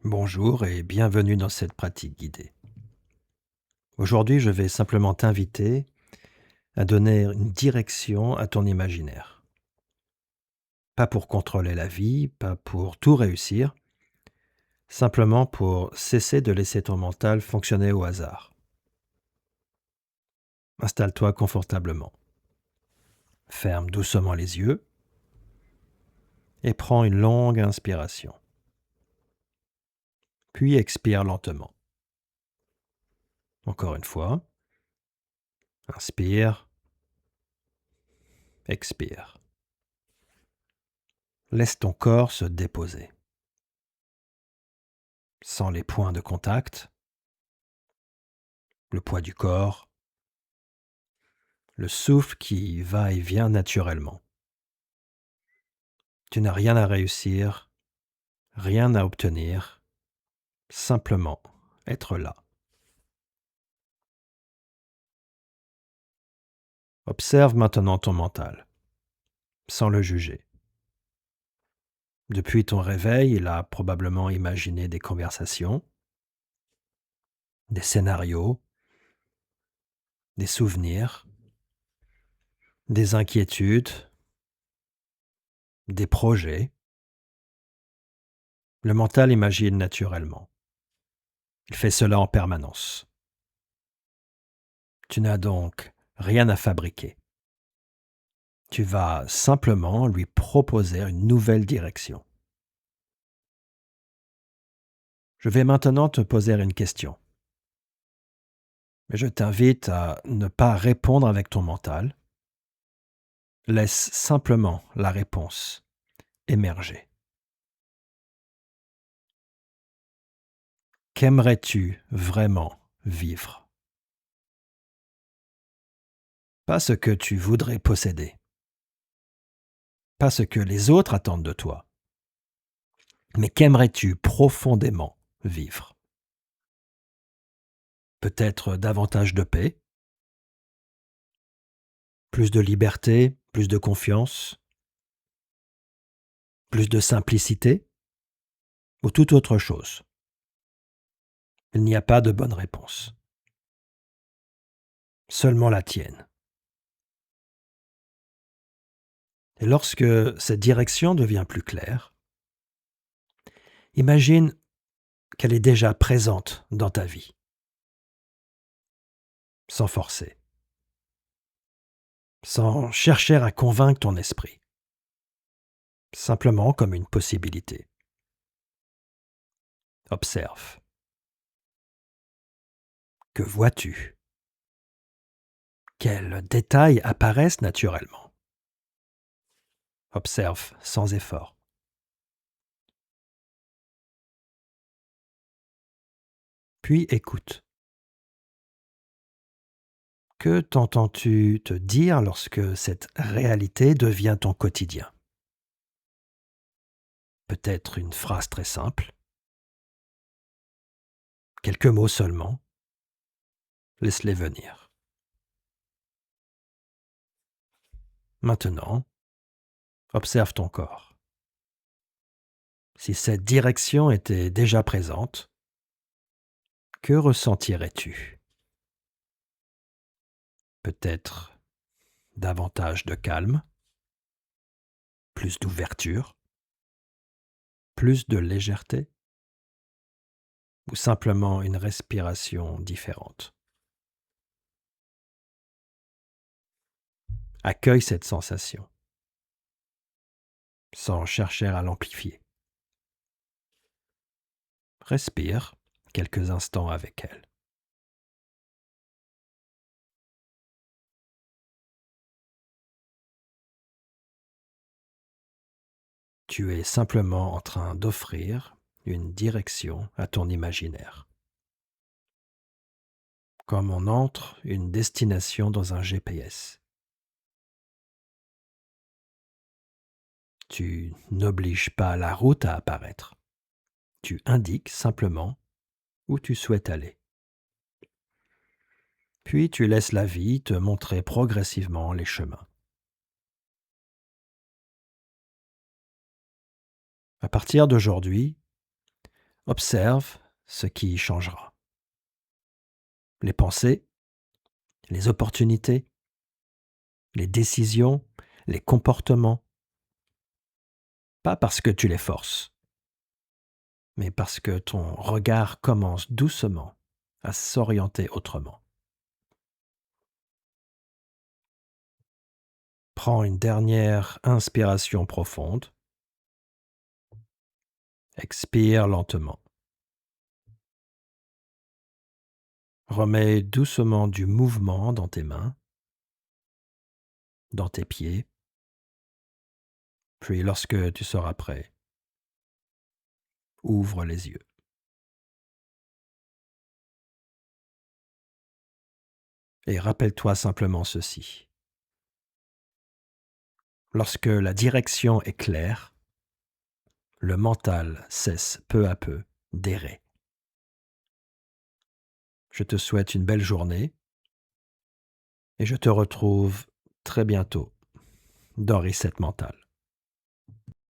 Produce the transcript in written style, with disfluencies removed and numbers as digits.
Bonjour et bienvenue dans cette pratique guidée. Aujourd'hui, je vais simplement t'inviter à donner une direction à ton imaginaire. Pas pour contrôler la vie, pas pour tout réussir, simplement pour cesser de laisser ton mental fonctionner au hasard. Installe-toi confortablement. Ferme doucement les yeux et prends une longue inspiration. Puis expire lentement. Encore une fois. Inspire, expire. Laisse ton corps se déposer. Sans les points de contact, le poids du corps, le souffle qui va et vient naturellement. Tu n'as rien à réussir, rien à obtenir, simplement être là. Observe maintenant ton mental, sans le juger. Depuis ton réveil, il a probablement imaginé des conversations, des scénarios, des souvenirs, des inquiétudes, des projets. Le mental imagine naturellement. Il fait cela en permanence. Tu n'as donc rien à fabriquer. Tu vas simplement lui proposer une nouvelle direction. Je vais maintenant te poser une question. Mais je t'invite à ne pas répondre avec ton mental. Laisse simplement la réponse émerger. Qu'aimerais-tu vraiment vivre? Pas ce que tu voudrais posséder. Pas ce que les autres attendent de toi. Mais qu'aimerais-tu profondément vivre? Peut-être davantage de paix, plus de liberté, plus de confiance, plus de simplicité, ou toute autre chose. Il n'y a pas de bonne réponse. Seulement la tienne. Et lorsque cette direction devient plus claire, imagine qu'elle est déjà présente dans ta vie, sans forcer, sans chercher à convaincre ton esprit, simplement comme une possibilité. Observe. Que vois-tu? Quels détails apparaissent naturellement? Observe sans effort. Puis écoute. Que t'entends-tu te dire lorsque cette réalité devient ton quotidien? Peut-être une phrase très simple, quelques mots seulement. Laisse-les venir. Maintenant, observe ton corps. Si cette direction était déjà présente, que ressentirais-tu? Peut-être davantage de calme, plus d'ouverture, plus de légèreté, ou simplement une respiration différente. Accueille cette sensation, sans chercher à l'amplifier. Respire quelques instants avec elle. Tu es simplement en train d'offrir une direction à ton imaginaire. Comme on entre une destination dans un GPS. Tu n'obliges pas la route à apparaître. Tu indiques simplement où tu souhaites aller. Puis tu laisses la vie te montrer progressivement les chemins. À partir d'aujourd'hui, Observe ce qui changera. Les pensées, les opportunités, les décisions, les comportements. Pas parce que tu les forces, mais parce que ton regard commence doucement à s'orienter autrement. Prends une dernière inspiration profonde. Expire lentement. Remets doucement du mouvement dans tes mains, dans tes pieds. Puis lorsque tu seras prêt, ouvre les yeux. Et rappelle-toi simplement ceci. Lorsque la direction est claire, le mental cesse peu à peu d'errer. Je te souhaite une belle journée et je te retrouve très bientôt dans Reset Mental.